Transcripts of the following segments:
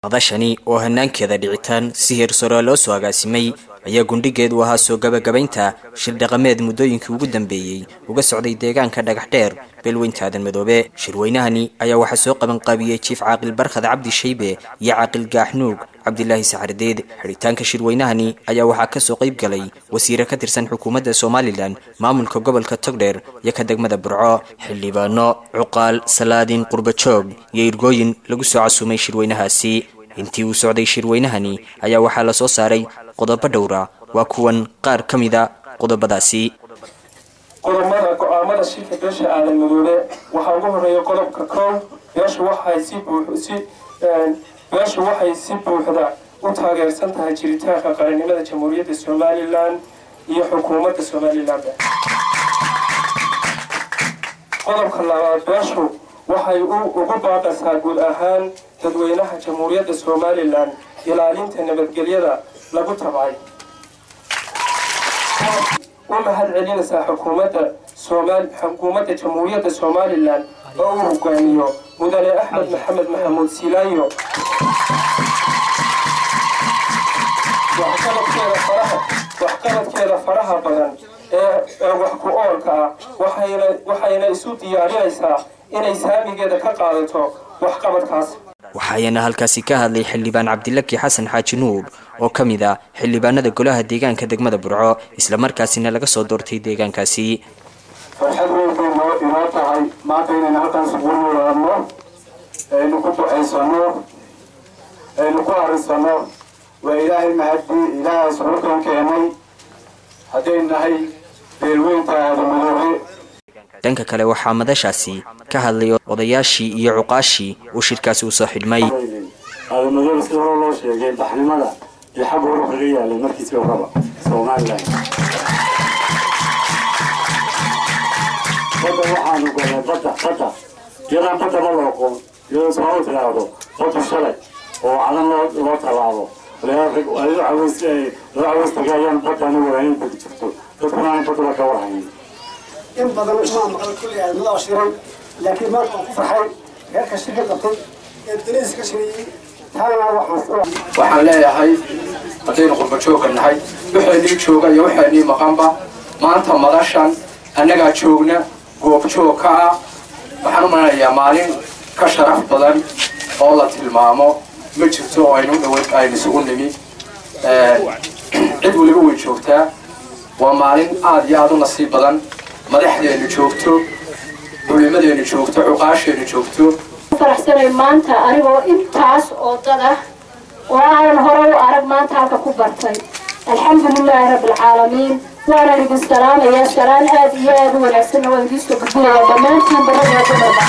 madashani oo hanaankeeda dhicitaan si heer sare loo soo agaasimay ayaa gundhigeedu ahaa soo gabagabaynta shir dhaqameed muddooyinkii ugu dambeeyay uga socday deegaanka dhagax dheer beelweynta aadan madoobe. shirweynahani ayaa waxaa soo qaban qaabiyey jiif caaqil barkhad cabdi shaybe iyo caaqil gaaxnuug cabdilaahi saxardeed. xiritaanka shirweynahani ayaa waxaa ka soo qayb galay wasiire ka tirsan xukuumadda Somaliland, maamulka gobolka Togdheer iyo ka degmada Burco, xildhibaano, cuqaal, salaadin, qurbajoog iyo irgooyin lagu soo casuumay shirweynahaasi. intii uu socday shirweynahani ayaa waxaa la soo saaray qodobo dhowra. waa kuwan qaar ka mid ah qodobadaasi. qodobada go'aamada shirka beesha aadan madoobe waxaa ugu horeeya qodobka 1 beeshu waxay si buuxda u taageersan tahay jiritaanka qaranimada Jamhuuriyadda Somaliland iyo xukuumadda Somaliland. qodobka 2 beeshu waxay ugu baaqaysaa guud ahaan dadweynaha Jamhuuriyadda Somaliland ilaalinta nabadgelyada lagu tabcay. ومحد علينا حكومة جمهورية Somaliland أو هجانيو مدن أحمد محمد محمود سيلايو وحكمت كذا فرحة بدن وحكو أوركا وحينا يسود دياريسا إن إسهامي كذا كقاعدته وحكمت كاس. waxaana halkaasi ka hadlay xildhibaan Cabdilaki Xasan Xaaji Nuur oo kamid ah xildhibaanada golaha deegaanka degmada Burco isla markaasina laga soo doortay deegaankaasi. farxad weyn inoo tahay maanta inaan halkaas ugu noolaano aynu ku duceysano aynu ku arisano waa ilaahay mahadi ilaahay subxaanahu keenay haday nahay beelweynta aadan madoobe. dhanka kale waxaa madashaasi ka hadlay odayaashii iyo cuqaashii uu shirkaasi u soo xidhmay. aadan madoobe si hore loo sheegay baxnimada iyo xaq uu kaga yaalay markiisii horeba Somaliland. waxaanu galay badda yadaan badda ma loo qoon iyadoo soo tiraado badda shalay oo calan loo tallaabo loo tagayaan badana warayn bad jirto dadkuna aan badda ka warhayn. in badan isma maqal kulli aan la shiray laakiin ma ku farxay heerka shirkadda qabtay ee daliis ka shiriyay taana waxaan leeyahay hadaynu qurbajoog nahay waxaanii jooga iyo waxaanii maqanba maanta madashan annaga joogna goobjoog ka ah waxaan u maleynayaa maalin ka sharaf badan oo la tilmaamo ma jirto oo aynu dhawaad aynu isugu nimi cid waliba way joogtaa. waa maalin aad iyo aad u nasiib badan madaxdeenu joogto culimadeenu joogto cuqaasheenu joogto. faraxsanay maanta anigoo intaas oo dad ah oo aan hore u arag maanta halka ku bartay. alxamdulilaahi rabbil caalamiin waana idin salaamayaa salaan aad iyo aad u wanaagsan oo idin soo gudbinaya dhammaantiin barada dumarba.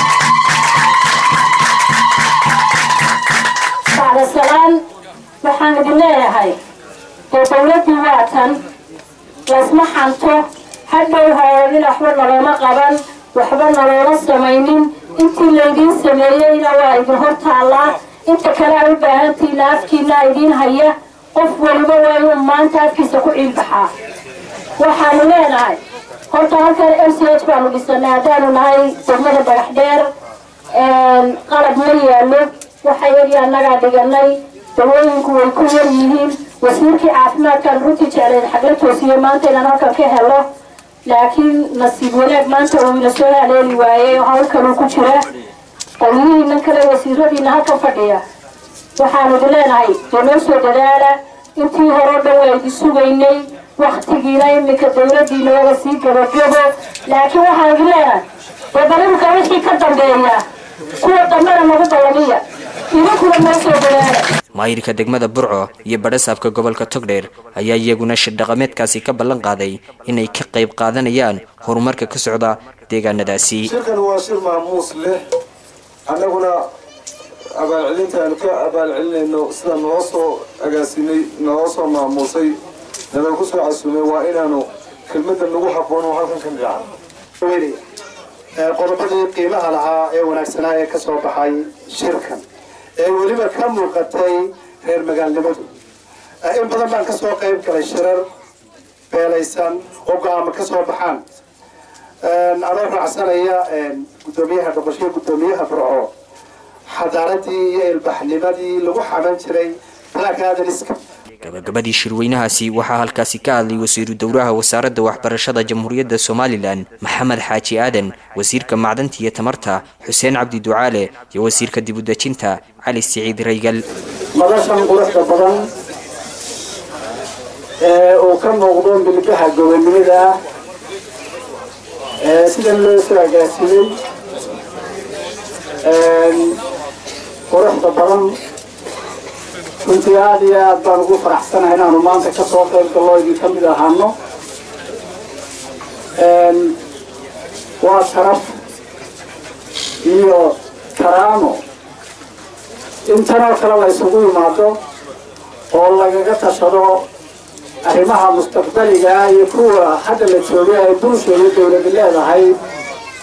bacda salaan waxaan idin leeyahay dowladii waatan lasma xanto hadhow haweenin waxba nalooma qaban waxba nalooma samaynin intii laydin sameeyeyna waa idin hortaallaa inta kale ay u baahantiina afkiina idin haya qof waliba waa inuu maanta afkiisa ku ciilbaxaa. waxaanu leenahay horta halkan MCH baanu dhisanay haddaanu nahay degmada dhagax dheer qalab ma yaallo waxa yari annagaa dhiganay dawooyinku way ku yar yihiin. wasiirkii caafimaadkaan runtii jeclayn xagla toosiyey maanta inaan halkan ka helo laakiin nasiib wanaag maanta uu ila soo haleeli waayey hawlkanuu ku jira. qolyihiinan kale wasiiradiina halkan fadhiya waxaanu idin leenahay noo soo dadaala intii hore dhan waa idin sugaynay waqtigiina iminka dowladiina waga sii gabagabo laakiin waxaan idin leenahay waddanimka wixii ka dambeeya kuwa dambena nagu dallamiya idinkuna noo soo dadaala. maayirka degmada Burco iyo badhasaabka gobolka Togdheer ayaa iyaguna shir dhaqameedkaasi ka ballan qaaday inay ka qayb qaadanayaan horumarka ka socda deegaanadaasi. shirkan waa shir maamuus leh annaguna abaalcelintaan ka abaalcelinayno sida noo soo agaasinay noo soo maamuusay nala ku soo casuumay waa inaanu kelmadda nagu habboon oo halkan ka dhacay. qodobadii qiimaha lahaa ee wanaagsanaa ee ka soo baxay shirkan ee weliba ka muuqatay reer magaalnimadu in badan baan ka soo qayb galay shirar beelaysan oo go'aamo ka soo baxaan anoo raacsanaya gudoomiyaha Burco xadaaradii iyo ilbaxnimadii lagu xaban jiray black adriska. gabagabadii shirweynahaasi waxaa halkaasi ka hadlay wasiiru dowlaha wasaaradda waxbarashada jamhuuriyadda Somaliland Maxamed Xaaji Aadan, wasiirka macdanta iyo tamarta Xuseen Cabdi Ducaale iyo wasiirka dib u dejinta Cali Siciid Raygal. madashan quruxda badan oo ka muuqdo milkaha gobonimada sida loo soo agaasimay quruxda badan runtii aad iyo aad baan ugu faraxsanahay inaanu maanta ka soo qayb galno idin ka mid ahaano. waa sharaf iyo karaamo intanoo kale la isugu yimaado oo lagaga tashado arrimaha mustaqbaliga iyo kuwa hadda la joogay ay bulshada dowladda leedahay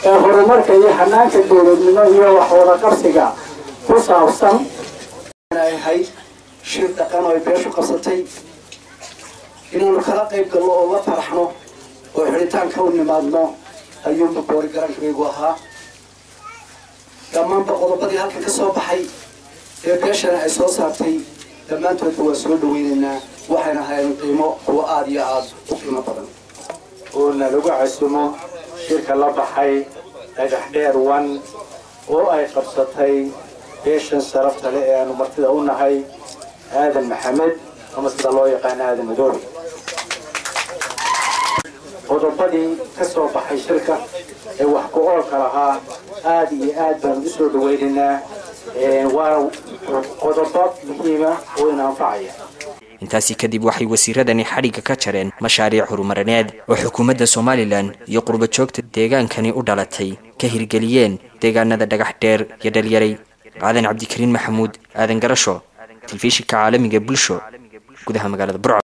ee horumarka iyo xanaanka dowladnimo iyo wax wada qabsiga ku saabsan. hay shir dhaqan oo beeshu qabsatay inaanu kala qayb galno oo la faraxno oo xiritaanka u nimaadno ayuu boqor garankaygu ahaa. dhammaan qodobadii halkan ka soo baxay ee beeshana ay soo saartay dhammaantood waa soo dhaweynaynaa waxayna hayeen qiimo oo aad iyo aad u qiimo badan oo lagu casumo shirka la baxay dhagaxdheer 1 oo ay qabsatay beeshan sharafta leh ee aanu martida u nahay Aadan Maxamed ama sida loo yaqaan Aadan Madoobe. qodobadii ka soo baxay shirka ee wax ku oolka lahaa aad iyo aad baan u soo dhaweynaynaa. waa qodobo muhiim ah oo anfacaya. intaasi kadib waxay wasiiradani xariga ka jareen mashaariic horumarineed oo xukuumadda Somaliland iyo qurba joogta deegaankani u dhalatay ka hirgeliyeen deegaanada Dhagaxdheer iyo Dhalyarey. Aadan Cabdikariin Maxamuud, Aadan Garasho, telefishinka caalamiga bulsho gudaha magaalada Burco.